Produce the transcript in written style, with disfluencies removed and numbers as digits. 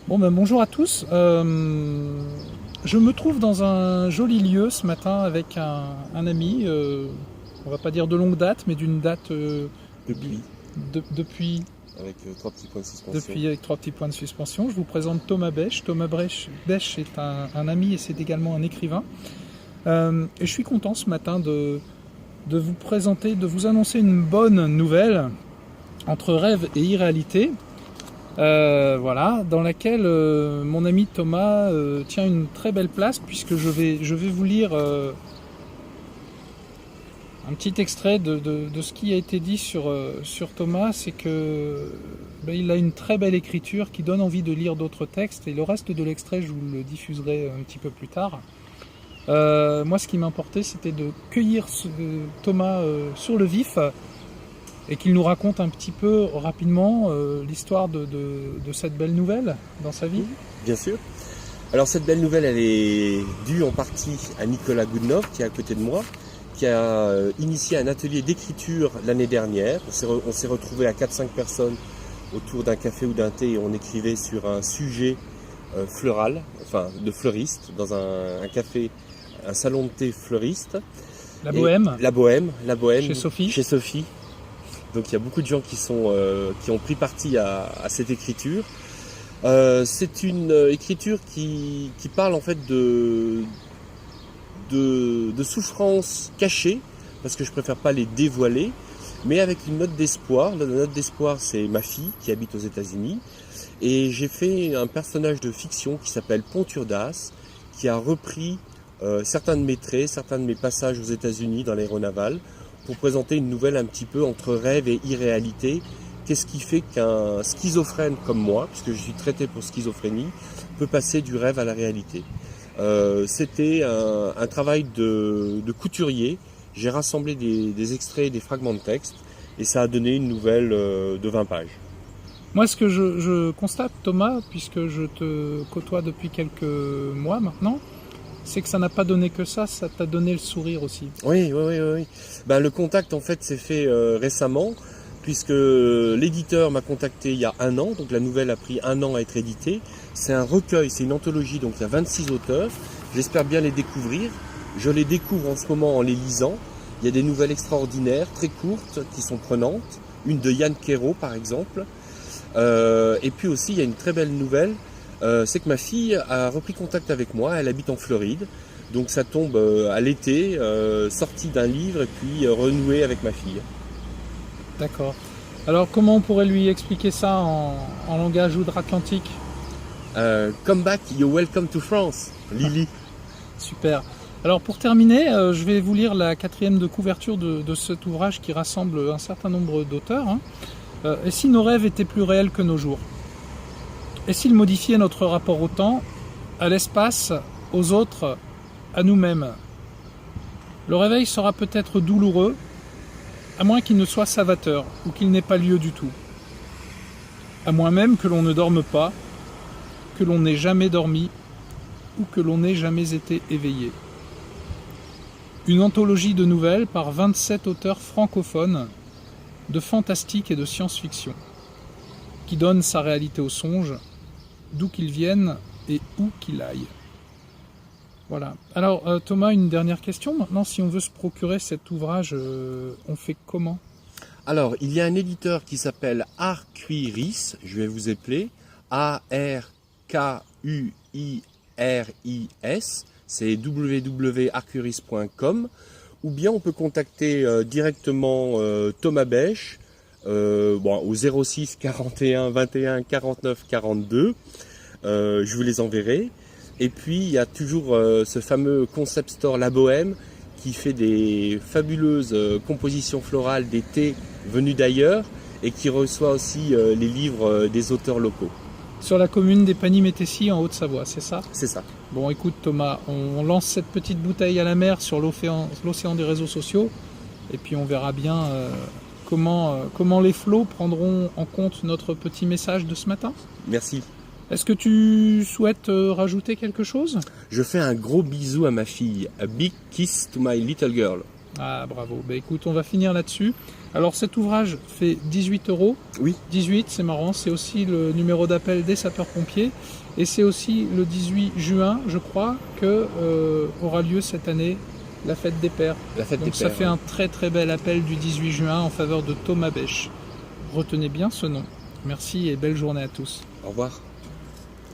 Bon ben bonjour à tous. Je me trouve dans un joli lieu ce matin avec un ami, on va pas dire de longue date, mais d'une date Depuis, depuis avec trois petits points de suspension. depuis avec 3 petits points de suspension. Je vous présente Thomas Bech. Thomas Bech est un ami et c'est également un écrivain. Et je suis content ce matin de vous présenter, de vous annoncer une bonne nouvelle entre rêve et irréalité. Voilà, dans laquelle mon ami Thomas tient une très belle place, puisque je vais vous lire un petit extrait de ce qui a été dit sur Thomas. C'est que il a une très belle écriture qui donne envie de lire d'autres textes, et le reste de l'extrait je vous le diffuserai un petit peu plus tard. Moi, ce qui m'importait, c'était de cueillir Thomas sur le vif, et qu'il nous raconte un petit peu rapidement l'histoire de cette belle nouvelle dans sa vie. Bien sûr. Alors cette belle nouvelle, elle est due en partie à Nicolas Goodenough, qui est à côté de moi, qui a initié un atelier d'écriture l'année dernière. On s'est retrouvés à 4-5 personnes autour d'un café ou d'un thé, et on écrivait sur un sujet floral, enfin de fleuriste, dans un café, un salon de thé fleuriste. La Bohème. La Bohème. Chez Sophie. Chez Sophie. Donc il y a beaucoup de gens qui ont pris parti à cette écriture. C'est une écriture qui parle en fait de souffrances cachées, parce que je préfère pas les dévoiler, mais avec une note d'espoir. La note d'espoir, c'est ma fille qui habite aux États-Unis, et j'ai fait un personnage de fiction qui s'appelle Ponturdas, qui a repris certains de mes traits, certains de mes passages aux États-Unis dans l'aéronaval, pour présenter une nouvelle un petit peu entre rêve et irréalité. Qu'est-ce qui fait qu'un schizophrène comme moi, puisque je suis traité pour schizophrénie, peut passer du rêve à la réalité. C'était un travail de couturier. J'ai rassemblé des extraits et des fragments de texte, et ça a donné une nouvelle de 20 pages. Moi, ce que je constate, Thomas, puisque je te côtoie depuis quelques mois maintenant, c'est que ça n'a pas donné que ça t'a donné le sourire aussi. Oui. Ben, le contact, en fait, s'est fait récemment, puisque l'éditeur m'a contacté il y a 1 an, donc la nouvelle a pris 1 an à être éditée. C'est un recueil, c'est une anthologie, donc il y a 26 auteurs. J'espère bien les découvrir. Je les découvre en ce moment en les lisant. Il y a des nouvelles extraordinaires, très courtes, qui sont prenantes. Une de Yann Kero, par exemple. Et puis aussi, il y a une très belle nouvelle. C'est que ma fille a repris contact avec moi. Elle habite en Floride, donc ça tombe à l'été, sortie d'un livre, et puis renouée avec ma fille. D'accord. Alors, comment on pourrait lui expliquer ça en langage outre-Atlantique ? Come back, you're welcome to France, Lily. Super. Alors, pour terminer, je vais vous lire la 4e de couverture de cet ouvrage qui rassemble un certain nombre d'auteurs. Et si nos rêves étaient plus réels que nos jours ? Et s'ils modifiaient notre rapport au temps, à l'espace, aux autres, à nous-mêmes ? Le réveil sera peut-être douloureux, à moins qu'il ne soit salvateur, ou qu'il n'ait pas lieu du tout. À moins même que l'on ne dorme pas, que l'on n'ait jamais dormi, ou que l'on n'ait jamais été éveillé. Une anthologie de nouvelles par 27 auteurs francophones, de fantastique et de science-fiction, qui donne sa réalité aux songes, d'où qu'ils viennent et où qu'ils aillent. Voilà. Alors Thomas, une dernière question. Maintenant, si on veut se procurer cet ouvrage, on fait comment ? Alors, il y a un éditeur qui s'appelle Arcuiris, je vais vous appeler, A-R-K-U-I-R-I-S, c'est www.arcuiris.com, ou bien on peut contacter directement Thomas Bech, au 06 41 21 49 42, je vous les enverrai. Et puis il y a toujours ce fameux concept store La Bohème, qui fait des fabuleuses compositions florales, des thés venus d'ailleurs, et qui reçoit aussi les livres des auteurs locaux. Sur la commune des Pagny-Métessy en Haute-Savoie, c'est ça ? C'est ça. Bon, écoute Thomas, on lance cette petite bouteille à la mer sur l'océan des réseaux sociaux, et puis on verra bien comment les flots prendront en compte notre petit message de ce matin. Merci. Est-ce que tu souhaites rajouter quelque chose ? Je fais un gros bisou à ma fille. A big kiss to my little girl. Ah, bravo. Bah, écoute, on va finir là-dessus. Alors, cet ouvrage fait 18 €. Oui. 18, c'est marrant. C'est aussi le numéro d'appel des sapeurs-pompiers. Et c'est aussi le 18 juin, je crois, que aura lieu cette année la fête des pères. La fête Donc des ça pères, fait ouais. un très très bel appel du 18 juin en faveur de Thomas Bêche. Retenez bien ce nom. Merci et belle journée à tous. Au revoir.